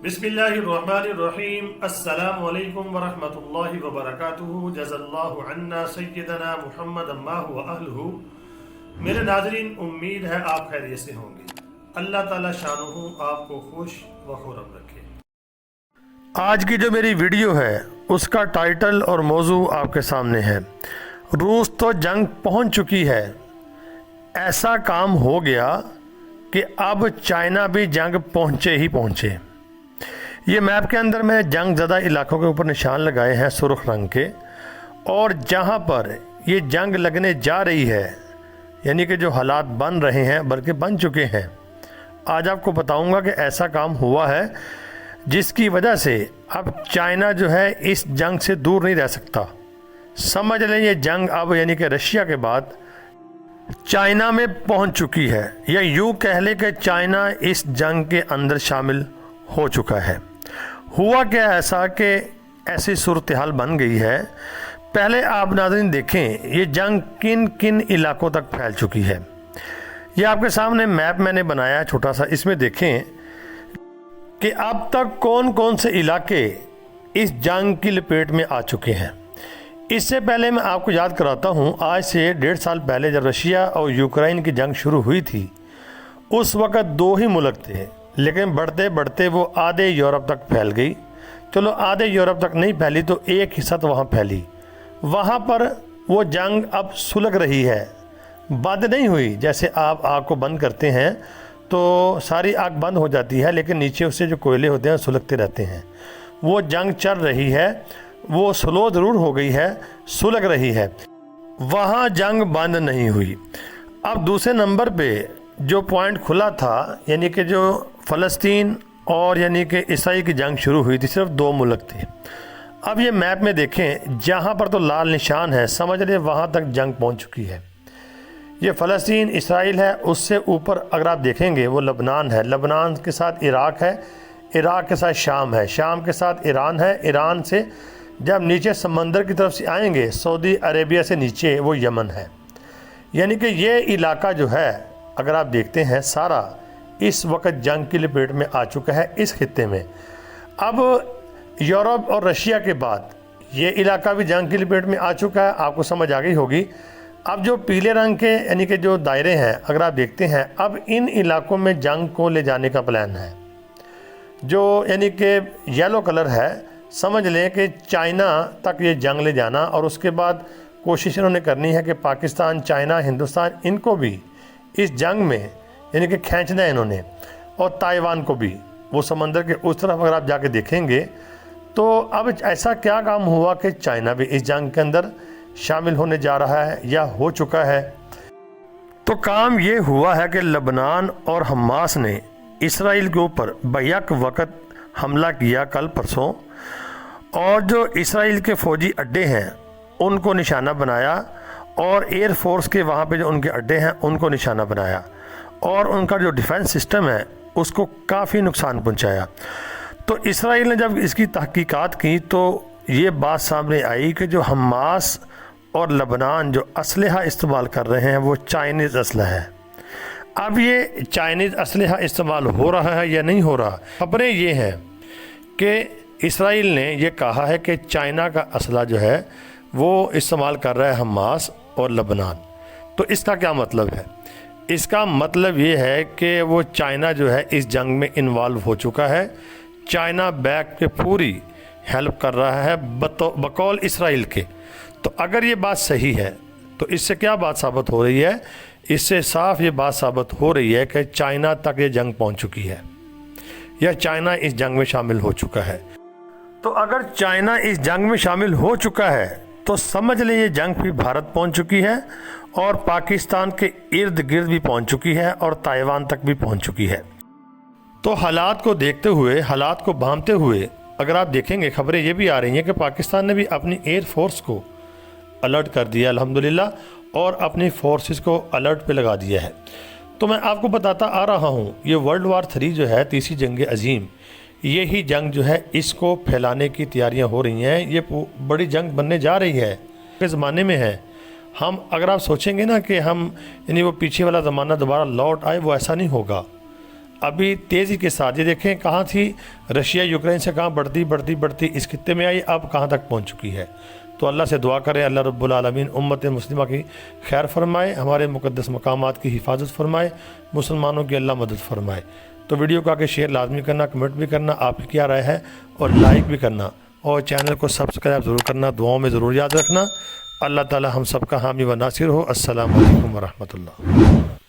बिस्मिल्लाहिर्रहमानिर्रहीम। अस्सलामु अलैकुम वरहमतुल्लाहि वबरकातुहू। जज़ल्लाहु अन्ना सय्यदना मुहम्मद अम्माहु व अहलहू। मेरे नाज़रीन, उम्मीद है आप खैरियत से होंगे। अल्लाह ताला शानुहु आपको खुश व खुर्रम रखे। आज की जो मेरी वीडियो है उसका टाइटल और मौजू आपके सामने है। रूस तो जंग पहुंच चुकी है, ऐसा काम हो गया कि अब चाइना भी जंग पहुंचे ही पहुंचे। ये मैप के अंदर में जंग ज़दा इलाकों के ऊपर निशान लगाए हैं सुर्ख रंग के, और जहां पर ये जंग लगने जा रही है, यानी कि जो हालात बन रहे हैं बल्कि बन चुके हैं, आज आपको बताऊंगा कि ऐसा काम हुआ है जिसकी वजह से अब चाइना जो है इस जंग से दूर नहीं रह सकता। समझ लें ये जंग अब यानी कि रशिया के बाद चाइना में पहुंच चुकी है, या यूँ कह लें कि चाइना इस जंग के अंदर शामिल हो चुका है। हुआ क्या ऐसा कि ऐसी सूरत हाल बन गई है। पहले आप नाज़रीन देखें ये जंग किन किन इलाकों तक फैल चुकी है। ये आपके सामने मैप मैंने बनाया छोटा सा, इसमें देखें कि अब तक कौन कौन से इलाके इस जंग की लपेट में आ चुके हैं। इससे पहले मैं आपको याद कराता हूँ, आज से 1.5 साल पहले जब रशिया और यूक्रेन की जंग शुरू हुई थी, उस वक़्त 2 ही मुल्क थे, लेकिन बढ़ते बढ़ते वो आधे यूरोप तक फैल गई। चलो आधे यूरोप तक नहीं फैली तो एक हिस्सा तो वहाँ फैली। वहाँ पर वो जंग अब सुलग रही है, बंद नहीं हुई। जैसे आप आग को बंद करते हैं तो सारी आग बंद हो जाती है, लेकिन नीचे उससे जो कोयले होते हैं सुलगते रहते हैं। वो जंग चल रही है, वो स्लो ज़रूर हो गई है, सुलग रही है, वहाँ जंग बंद नहीं हुई। अब दूसरे नंबर पे जो पॉइंट खुला था, यानी कि जो फ़लस्तीन और यानी कि ईसाई की जंग शुरू हुई थी, सिर्फ 2 मुल्क थे। अब ये मैप में देखें, जहाँ पर तो लाल निशान है, समझ लें वहाँ तक जंग पहुँच चुकी है। ये फ़लस्तीन इसराइल है, उससे ऊपर अगर आप देखेंगे वो लबनान है, लबनान के साथ इराक है, इराक के साथ शाम है, शाम के साथ ईरान है, ईरान से जब नीचे समंदर की तरफ से आएंगे सऊदी अरेबिया से नीचे वो यमन है। यानी कि ये इलाका जो है अगर आप देखते हैं सारा इस वक्त जंग की लपेट में आ चुका है इस खित्ते में। अब यूरोप और रशिया के बाद ये इलाका भी जंग की लपेट में आ चुका है, आपको समझ आ गई होगी। अब जो पीले रंग के यानी कि जो दायरे हैं अगर आप देखते हैं, अब इन इलाकों में जंग को ले जाने का प्लान है। जो यानी कि येलो कलर है, समझ लें कि चाइना तक ये जंग ले जाना, और उसके बाद कोशिश इन्होंने करनी है कि पाकिस्तान, चाइना, हिंदुस्तान, इनको भी इस जंग में यानी कि खींचना है इन्होंने, और ताइवान को भी। वो समंदर के उस तरफ अगर आप जाके देखेंगे तो अब ऐसा क्या काम हुआ कि चाइना भी इस जंग के अंदर शामिल होने जा रहा है या हो चुका है। तो काम ये हुआ है कि लबनान और हमास ने इसराइल के ऊपर बैक वक़्त हमला किया कल परसों, और जो इसराइल के फ़ौजी अड्डे हैं उनको निशाना बनाया, और एयर फोर्स के वहाँ पे जो उनके अड्डे हैं उनको निशाना बनाया, और उनका जो डिफेंस सिस्टम है उसको काफ़ी नुकसान पहुँचाया। तो इसराइल ने जब इसकी तहकीकात की तो ये बात सामने आई कि जो हमास और लबनान जो असलहा इस्तेमाल कर रहे हैं वो चाइनीज़ असलहा है। अब ये चाइनीज़ असलहा इस्तेमाल हो रहा है या नहीं हो रहा, खबरें ये हैं कि इसराइल ने ये कहा है कि चाइना का असलहा जो है वो इस्तेमाल कर रहा है हमास और लबनान। तो इसका क्या मतलब है? इसका मतलब ये है कि वो चाइना जो है इस जंग में इन्वॉल्व हो चुका है। चाइना बैक पे पूरी हेल्प कर रहा है बकौल इसराइल के। तो अगर ये बात सही है तो इससे क्या बात साबित हो रही है? इससे साफ ये बात साबित हो रही है कि चाइना तक ये जंग पहुंच चुकी है, या चाइना इस जंग में शामिल हो चुका है। तो अगर चाइना इस जंग में शामिल हो चुका है तो समझ लें ये जंग भी भारत पहुंच चुकी है, और पाकिस्तान के इर्द गिर्द भी पहुंच चुकी है, और ताइवान तक भी पहुंच चुकी है। तो हालात को देखते हुए, हालात को भांपते हुए अगर आप देखेंगे, खबरें ये भी आ रही हैं कि पाकिस्तान ने भी अपनी एयर फोर्स को अलर्ट कर दिया अल्हम्दुलिल्लाह, और अपनी फोर्सेस को अलर्ट पे लगा दिया है। तो मैं आपको बताता आ रहा हूँ, ये वर्ल्ड वार 3 जो है, तीसरी जंग अजीम, यही जंग जो है इसको फैलाने की तैयारियां हो रही हैं। ये बड़ी जंग बनने जा रही है, के ज़माने में है। हम अगर आप सोचेंगे ना कि हम यानी वो पीछे वाला ज़माना दोबारा लौट आए, वो ऐसा नहीं होगा। अभी तेज़ी के साथ, ये देखें कहाँ थी, रशिया यूक्रेन से कहाँ बढ़ती इस खित्ते में आई, अब कहाँ तक पहुँच चुकी है। तो अल्लाह से दुआ करें अल्लाह रब्बुल आलमीन उम्मत मुस्लिमा की खैर फरमाए, हमारे मुक़द्दस मकामात की हिफाजत फरमाए, मुसलमानों की अल्लाह मदद फरमाए। तो वीडियो को आगे शेयर लाजमी करना, कमेंट भी करना, आपकी क्या राय है, और लाइक भी करना, और चैनल को सब्सक्राइब ज़रूर करना, दुआओं में ज़रूर याद रखना। अल्लाह ताला हम सब का हामी व नासिर हो। अस्सलामु अलैकुम व रहमतुल्लाह।